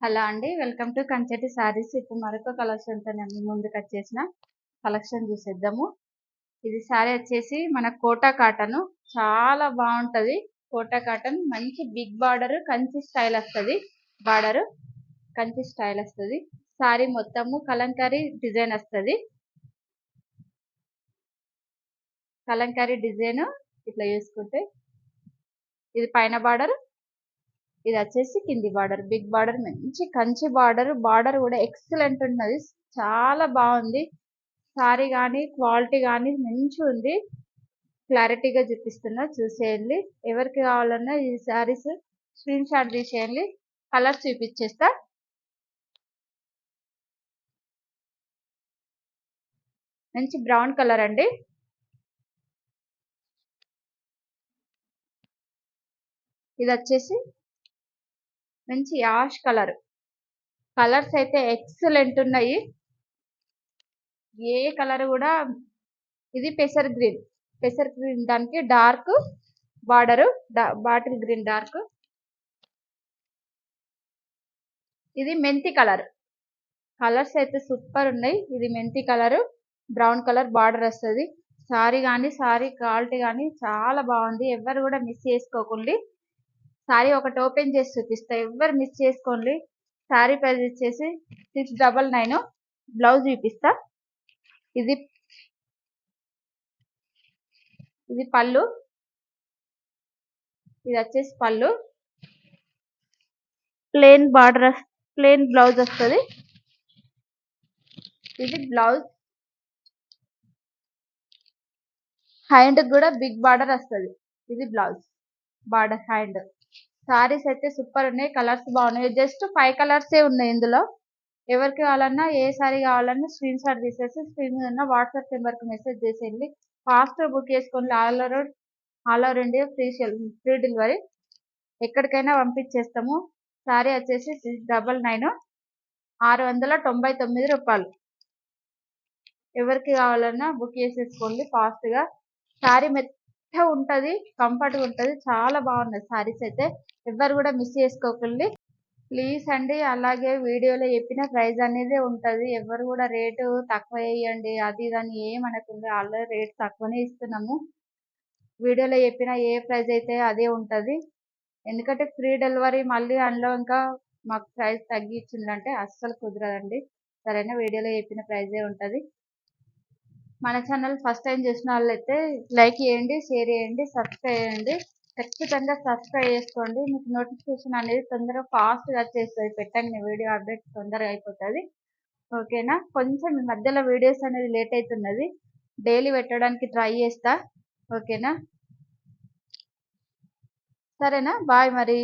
Hello అండి, welcome to Kancheti saris. ఇప్పుడు మరొక కలెక్షన్తో నేను ముందుకు వచ్చేసిన కలెక్షన్ చూసేద్దాము. ఇది సారీ వచ్చేసి మన కోటా కాటన్, చాలా బాగుంటది. కోటా కాటన్ మంచి బిగ్ బార్డర్ కంచి స్టైల్ వస్తుంది. బార్డర్ కంచి స్టైల్ వస్తుంది. సారీ మొత్తము కలంకారీ డిజైన్ వస్తుంది. కలంకారీ డిజైన్ ఇట్లా చూసుకుంటే ఇది పైన బార్డర్, ఇది వచ్చేసి కింది బార్డర్. బిగ్ బార్డర్ మంచి కంచి బార్డర్. బార్డర్ కూడా ఎక్సలెంట్ ఉన్నది, చాలా బాగుంది. సారీ కానీ క్వాలిటీ కానీ మంచి ఉంది. క్లారిటీగా చూపిస్తున్నా, చూసేయండి. ఎవరికి కావాలన్నా ఈ సారీస్ స్క్రీన్ షాట్ తీసేయండి. కలర్ చూపించేస్తా. మంచి బ్రౌన్ కలర్ అండి. ఇది వచ్చేసి మంచి యాష్ కలర్. కలర్స్ అయితే ఎక్సలెంట్ ఉన్నాయి. ఏ కలర్ కూడా, ఇది పెసర్ గ్రీన్. పెసర్ గ్రీన్ దానికి dark border, bottle green dark. ఇది మెంతి కలర్. కలర్స్ అయితే సూపర్ ఉన్నాయి. ఇది మెంతి కలర్, బ్రౌన్ కలర్ బార్డర్ వస్తుంది. సారీ కానీ సారీ క్వాలిటీ కానీ చాలా బాగుంది. ఎవరు కూడా మిస్ చేసుకోకండి. సారీ ఒకటి ఓపెన్ చేసి చూపిస్తా, ఎవరు మిస్ చేసుకోండి. సారీ ప్రైస్ వచ్చేసి 699. బ్లౌజ్ చూపిస్తా. ఇది పళ్ళు. ఇది వచ్చేసి పళ్ళు. ప్లెయిన్ బార్డర్, ప్లెయిన్ బ్లౌజ్ వస్తుంది. ఇది బ్లౌజ్. హ్యాండ్ కూడా బిగ్ బార్డర్ వస్తుంది. ఇది బ్లౌజ్ బార్డర్ హ్యాండ్. సారీస్ అయితే సూపర్ ఉన్నాయి. కలర్స్ బాగున్నాయి. జస్ట్ 5 కలర్సే ఉన్నాయి ఇందులో. ఎవరికి కావాలన్నా, ఏ సారీ కావాలన్నా స్క్రీన్ షాట్ తీసేసి స్క్రీన్ మీద ఉన్న వాట్సాప్ నెంబర్కి మెసేజ్ చేసేయండి. ఫాస్ట్ బుక్ చేసుకోండి. All over India free delivery. ఎక్కడికైనా పంపించేస్తాము. సారీ వచ్చేసి 699, 699 రూపాయలు. ఎవరికి కావాలన్నా బుక్ చేసేసుకోండి ఫాస్ట్గా. సారీ మెత్తగా ఉంటుంది, కంఫర్ట్గా ఉంటుంది, చాలా బాగున్నాయి సారీస్ అయితే. ఎవరు కూడా మిస్ చేసుకోకండి ప్లీజ్ అండి. అలాగే వీడియోలో చెప్పిన ప్రైస్ అనేది ఉంటుంది. ఎవరు కూడా రేటు తక్కువ వేయండి అది ఇదని ఏమనకుండా, ఆల్రెడీ రేట్ తక్కువనే ఇస్తున్నాము. వీడియోలో చెప్పిన ఏ ప్రైస్ అయితే అదే ఉంటుంది. ఎందుకంటే ఫ్రీ డెలివరీ, మళ్ళీ అందులో ఇంకా మాకు ప్రైస్ తగ్గించిందంటే అస్సలు కుదరదండి. సరేనా, వీడియోలో చెప్పిన ప్రైజే ఉంటుంది. మన ఛానల్ ఫస్ట్ టైం చూసిన వాళ్ళైతే లైక్ చేయండి, షేర్ చేయండి, సబ్స్క్రైబ్ చేయండి. ఖచ్చితంగా సబ్స్క్రైబ్ చేసుకోండి. మీకు నోటిఫికేషన్ అనేది తొందరగా ఫాస్ట్గా వచ్చేస్తుంది. పెట్టండి, వీడియో అప్డేట్ తొందరగా అయిపోతుంది. ఓకేనా. కొంచెం ఈ మధ్యలో వీడియోస్ అనేది లేట్ అవుతున్నది. డైలీ పెట్టడానికి ట్రై చేస్తా. ఓకేనా, సరేనా, బాయ్ మరి.